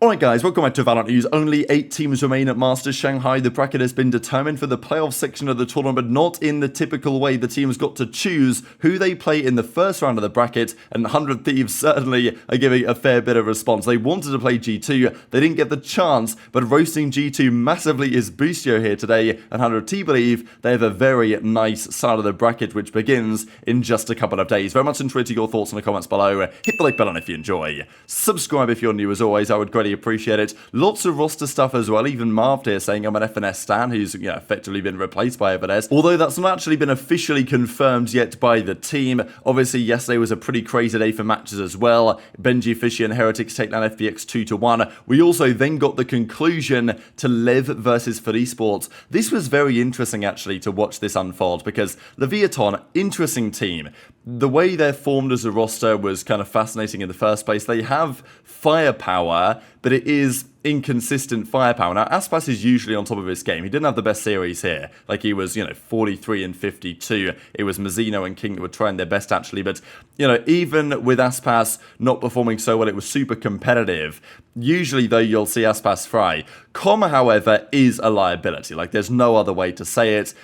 Alright guys, welcome back to VALORANT News. Only 8 teams remain at Masters Shanghai. The bracket has been determined for the playoff section of the tournament, but not in the typical way. The teams got to choose who they play in the first round of the bracket, and 100 Thieves certainly are giving a fair bit of response. They wanted to play G2, they didn't get the chance, but roasting G2 massively is Boostio here today, and 100T believe they have a very nice side of the bracket, which begins in just a couple of days. Very much enjoyed your thoughts in the comments below. Hit the like button if you enjoy. Subscribe if you're new as always, I would greatly appreciate it. Lots of roster stuff as well. Even Marv here saying I'm an FNS stan, who's effectively been replaced by FNS. Although that's not actually been officially confirmed yet by the team. Obviously, yesterday was a pretty crazy day for matches as well. Gen.G, Fishy and Heretics take down FBX 2-1. We also then got the conclusion to Lev versus For Esports. This was very interesting actually to watch this unfold because Leviathan, interesting team. The way they're formed as a roster was kind of fascinating in the first place. They have firepower, but it is inconsistent firepower. Now, Aspas is usually on top of his game. He didn't have the best series here. Like, he was, 43 and 52. It was Mazzino and King that were trying their best, actually. But, even with Aspas not performing so well, it was super competitive. Usually, though, you'll see Aspas fry. Com, however, is a liability. Like, there's no other way to say it.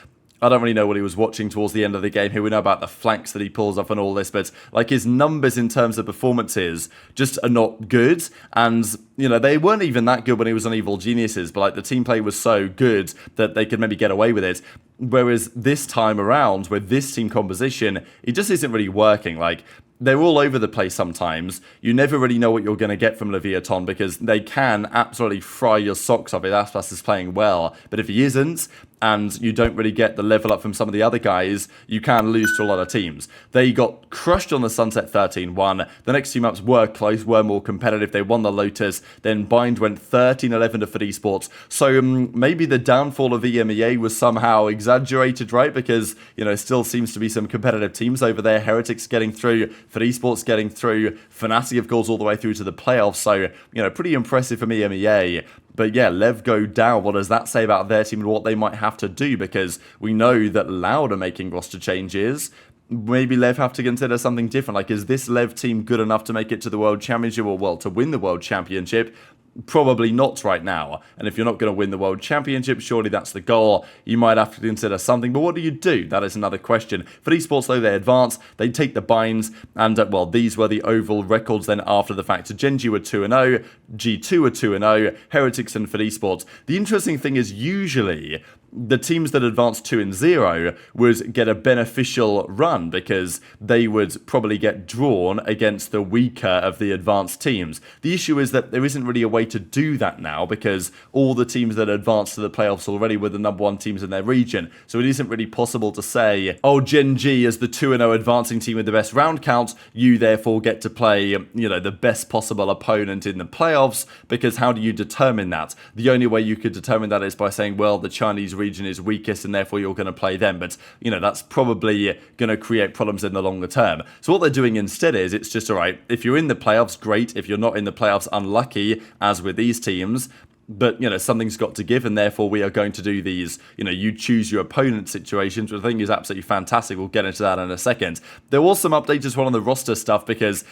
I don't really know what he was watching towards the end of the game here. We know about the flanks that he pulls off and all this, but like his numbers in terms of performances just are not good. And, they weren't even that good when he was on Evil Geniuses, but like the team play was so good that they could maybe get away with it. Whereas this time around, with this team composition, it just isn't really working. Like, they're all over the place sometimes. You never really know what you're going to get from Leviathan because they can absolutely fry your socks off if Aspas is playing well. But if he isn't, and you don't really get the level up from some of the other guys, you can lose to a lot of teams. They got crushed on the Sunset 13-1. The next two maps were close, were more competitive. They won the Lotus. Then Bind went 13-11 to For Esports. So maybe the downfall of EMEA was somehow exaggerated, right? Because, still seems to be some competitive teams over there. Heretics getting through, For Esports getting through, Fnatic, of course, all the way through to the playoffs. So, pretty impressive from EMEA. But yeah, Lev go down. What does that say about their team and what they might have to do? Because we know that Loud are making roster changes. Maybe Lev have to consider something different. Like, is this Lev team good enough to make it to the World Championship or, well, to win the World Championship? Probably not right now. And if you're not going to win the World Championship, surely that's the goal. You might have to consider something. But what do you do? That is another question. For esports, though, they advance. They take the binds. And, well, these were the overall records then after the fact. So Gen.G were 2-0. G2 were 2-0. Heretics and For Esports. The interesting thing is usually the teams that advanced 2-0 would get a beneficial run because they would probably get drawn against the weaker of the advanced teams. The issue is that there isn't really a way to do that now because all the teams that advanced to the playoffs already were the number one teams in their region. So it isn't really possible to say, oh, Gen.G as the 2-0 advancing team with the best round count, you therefore get to play, the best possible opponent in the playoffs, because how do you determine that? The only way you could determine that is by saying, well, the Chinese region is weakest and therefore you're going to play them, but that's probably going to create problems in the longer term. So what they're doing instead is, it's just alright, if you're in the playoffs, great. If you're not in the playoffs, unlucky, as with these teams. But, something's got to give, and therefore we are going to do these, you choose your opponent situations, which I think is absolutely fantastic. We'll get into that in a second. There was some updates as well on the roster stuff, because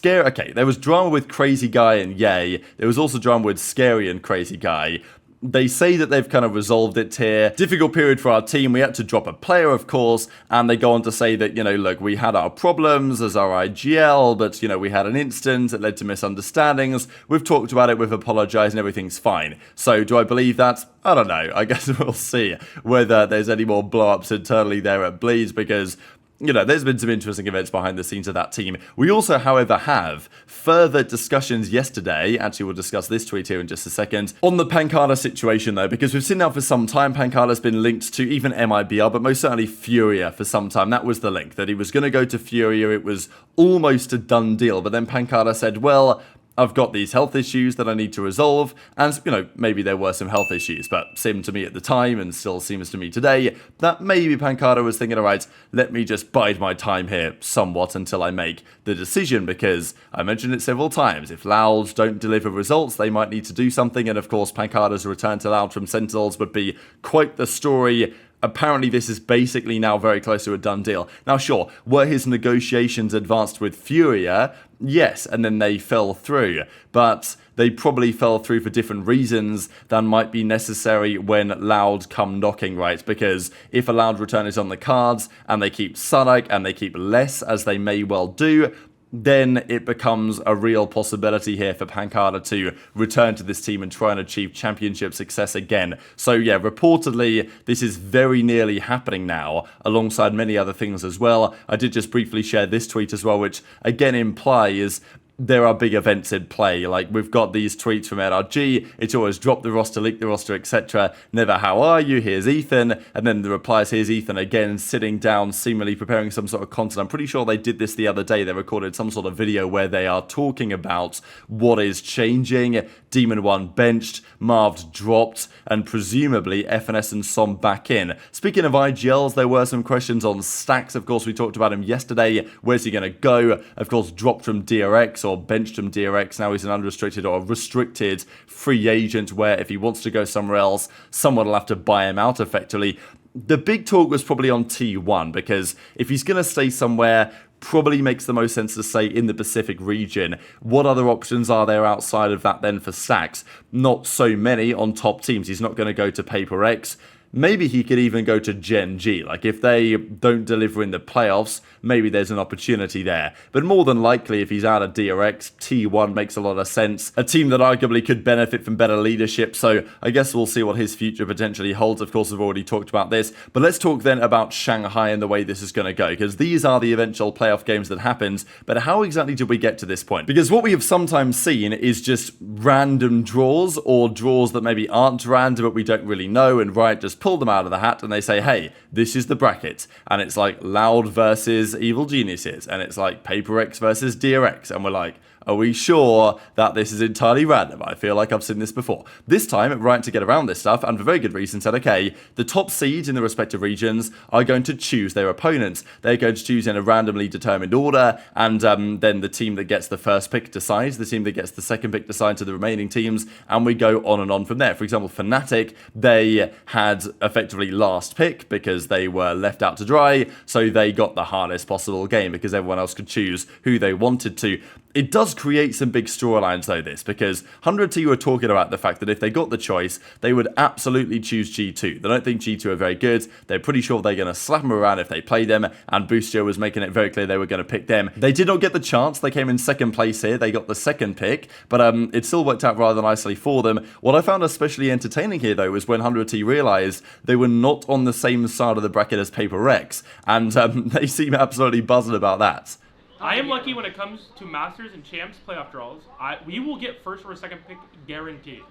there was drama with Crazy Guy and Yay. There was also drama with Scary and Crazy Guy. They say that they've kind of resolved it here. Difficult period for our team. We had to drop a player, of course, and they go on to say that, look, we had our problems as our IGL, but, we had an incident that led to misunderstandings. We've talked about it, we've apologized, and everything's fine. So, do I believe that? I don't know. I guess we'll see whether there's any more blow-ups internally there at Bleeds, because there's been some interesting events behind the scenes of that team. We also, however, have further discussions yesterday. Actually, we'll discuss this tweet here in just a second. On the Pancada situation, though, because we've seen now for some time, Pancada's been linked to even MIBR, but most certainly Furia for some time. That was the link, that he was going to go to Furia. It was almost a done deal. But then Pancada said, well, I've got these health issues that I need to resolve, and, maybe there were some health issues, but seemed to me at the time, and still seems to me today, that maybe Pancada was thinking, alright, let me just bide my time here somewhat until I make the decision, because I mentioned it several times, if Louds don't deliver results, they might need to do something, and of course Pancada's return to Loud from Sentinels would be quite the story. Apparently this is basically now very close to a done deal. Now sure, were his negotiations advanced with Furia? Yes, and then they fell through. But they probably fell through for different reasons than might be necessary when Loud come knocking, right? Because if a Loud return is on the cards and they keep Sadak and they keep less, as they may well do, then it becomes a real possibility here for Pancada to return to this team and try and achieve championship success again. So yeah, reportedly, this is very nearly happening now, alongside many other things as well. I did just briefly share this tweet as well, which again implies there are big events in play. Like, we've got these tweets from NRG, it's always drop the roster, leak the roster, etc. Never how are you, here's Ethan, and then the replies, here's Ethan again, sitting down, seemingly preparing some sort of content. I'm pretty sure they did this the other day. They recorded some sort of video where they are talking about what is changing. Demon 1 benched, Marved dropped, and presumably FNS and Som back in. Speaking of IGLs, there were some questions on Stacks. Of course, we talked about him yesterday. Where's he going to go? Of course, dropped from DRX or benched from DRX. Now he's an unrestricted or restricted free agent where if he wants to go somewhere else, someone will have to buy him out effectively. The big talk was probably on T1, because if he's going to stay somewhere, probably makes the most sense to stay in the Pacific region. What other options are there outside of that then for Stacks? Not so many on top teams. He's not going to go to Paper X. Maybe he could even go to Gen.G. Like, if they don't deliver in the playoffs, maybe there's an opportunity there. But more than likely, if he's out of DRX, T1 makes a lot of sense. A team that arguably could benefit from better leadership, so I guess we'll see what his future potentially holds. Of course, we've already talked about this. But let's talk then about Shanghai and the way this is going to go, because these are the eventual playoff games that happened. But how exactly did we get to this point? Because what we have sometimes seen is just random draws, or draws that maybe aren't random, but we don't really know, and Riot just pull them out of the hat and they say, hey, this is the bracket, and it's like Loud versus Evil Geniuses, and it's like Paper X versus DRX, and we're like, are we sure that this is entirely random? I feel like I've seen this before. This time, Riot, to get around this stuff, and for very good reason, said, okay, the top seeds in the respective regions are going to choose their opponents. They're going to choose in a randomly determined order, and then the team that gets the first pick decides, the team that gets the second pick decides to the remaining teams, and we go on and on from there. For example, Fnatic, they had effectively last pick because they were left out to dry, so they got the hardest possible game because everyone else could choose who they wanted to. It does create some big storylines though, this, because 100T were talking about the fact that if they got the choice, they would absolutely choose G2. They don't think G2 are very good. They're pretty sure they're going to slap them around if they play them, and Boostio was making it very clear they were going to pick them. They did not get the chance. They came in second place here. They got the second pick, but it still worked out rather nicely for them. What I found especially entertaining here though was when 100T realized they were not on the same side of the bracket as Paper X, and they seem absolutely buzzing about that. I am lucky when it comes to Masters and Champs playoff draws. We will get first or second pick guaranteed.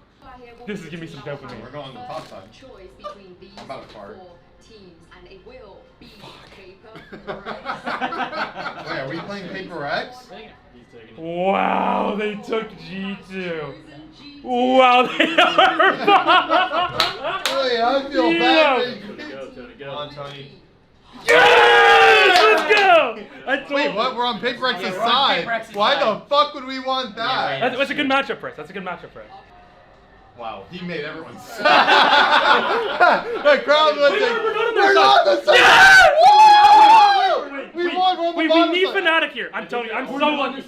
This is giving me some dopamine. We're going on the top side. Choice between these about a card. 4 teams, and it will be Paper Wait, are we playing Paper X? Wow, they took G2. Wow, they are. Wait, I feel bad. Come on, Tony. Yes! Let's go! Wait, what? We're on Paper X's side. Why the fuck would we want that? That's a good matchup for us. That's a good matchup for us. Wow, he made everyone sad. The crowd was like, we're on the side. Yeah! We won. We're on the We bottom need side. Fnatic here. I'm telling you, I'm so lucky.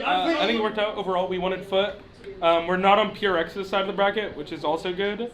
I think it worked out overall. We wanted Foot. We're not on Pure X's side of the bracket, which is also good.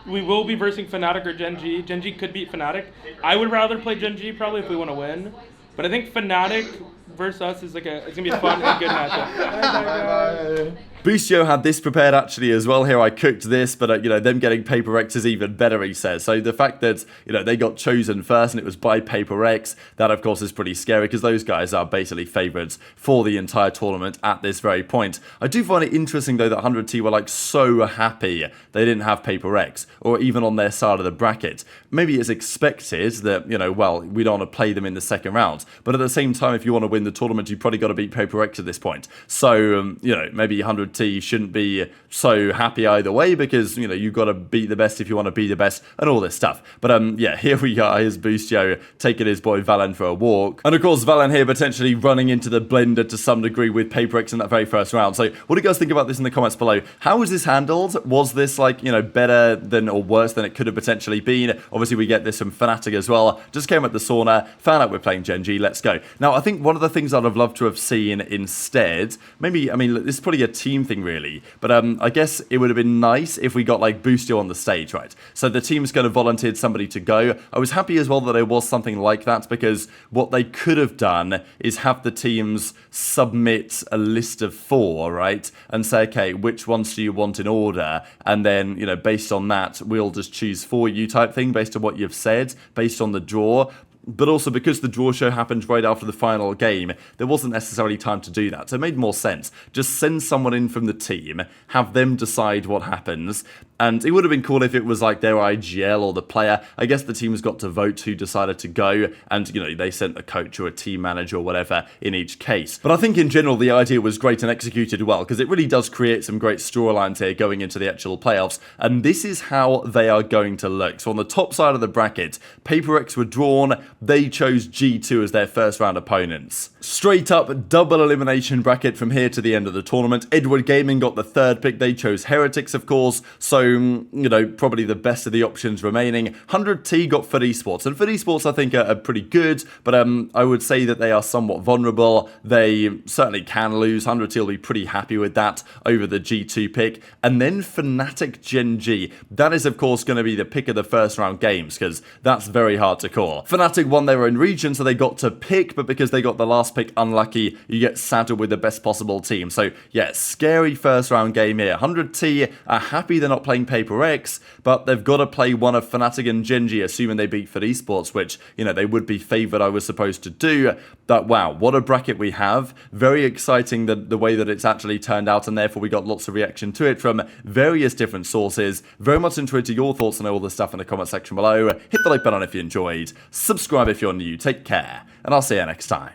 We will be versing Fnatic or Gen.G. Gen.G could beat Fnatic. I would rather play Gen.G probably if we want to win. But I think Fnatic versus us is it's gonna be a fun and good matchup. Boostio had this prepared actually as well here. I cooked this, but them getting Paper X is even better, he says. So the fact that they got chosen first and it was by Paper X, that of course is pretty scary because those guys are basically favourites for the entire tournament at this very point. I do find it interesting though that 100T were like so happy they didn't have Paper X, or even on their side of the bracket. Maybe it's expected that well, we don't want to play them in the second round, but at the same time, if you want to win the tournament, you've probably got to beat Paper X at this point. So maybe 100T shouldn't be so happy either way because you've got to beat the best if you want to be the best and all this stuff. But yeah, here we are. Here's Boostio taking his boy Valen for a walk, and of course Valen here potentially running into the blender to some degree with Paper X in that very first round. So what do you guys think about this in the comments below? How was this handled? Was this like better than or worse than it could have potentially been? Obviously we get this from Fnatic as well. Just came at the sauna, found out we're playing Gen.G. Let's go. Now I think one of the things I'd have loved to have seen instead, maybe this is probably a team team thing, really. But I guess it would have been nice if we got, like, Boostio on the stage, right? So the team's going to volunteer somebody to go. I was happy as well that there was something like that, because what they could have done is have the teams submit a list of 4, right? And say, okay, which ones do you want in order? And then, you know, based on that, we'll just choose for you type thing based on what you've said, based on the draw. But also, because the draw show happened right after the final game, there wasn't necessarily time to do that. So it made more sense. Just send someone in from the team, have them decide what happens. And it would have been cool if it was like their IGL or the player. I guess the teams got to vote who decided to go. And, you know, they sent a coach or a team manager or whatever in each case. But I think in general, the idea was great and executed well, because it really does create some great storylines here going into the actual playoffs. And this is how they are going to look. So on the top side of the bracket, Paper X were drawn. They chose G2 as their first round opponents. Straight up, double elimination bracket from here to the end of the tournament. Edward Gaming got the 3rd pick. They chose Heretics, of course. So, you know, probably the best of the options remaining. 100T got FUT Esports. And FUT Esports, I think, are pretty good. But I would say that they are somewhat vulnerable. They certainly can lose. 100T will be pretty happy with that over the G2 pick. And then Fnatic Gen.G. That is, of course, going to be the pick of the first round games, because that's very hard to call. Fnatic won their own region, so they got to pick, but because they got the last pick unlucky, you get saddled with the best possible team. So, yeah, scary first round game here. 100T are happy they're not playing Paper X, but they've got to play one of Fnatic and Gen.G, assuming they beat FUT Esports, which, you know, they would be favoured, I was supposed to do. But wow, what a bracket we have. Very exciting the way that it's actually turned out, and therefore we got lots of reaction to it from various different sources. Very much interested to your thoughts on all this stuff in the comment section below. Hit the like button if you enjoyed. Subscribe if you're new. Take care, and I'll see you next time.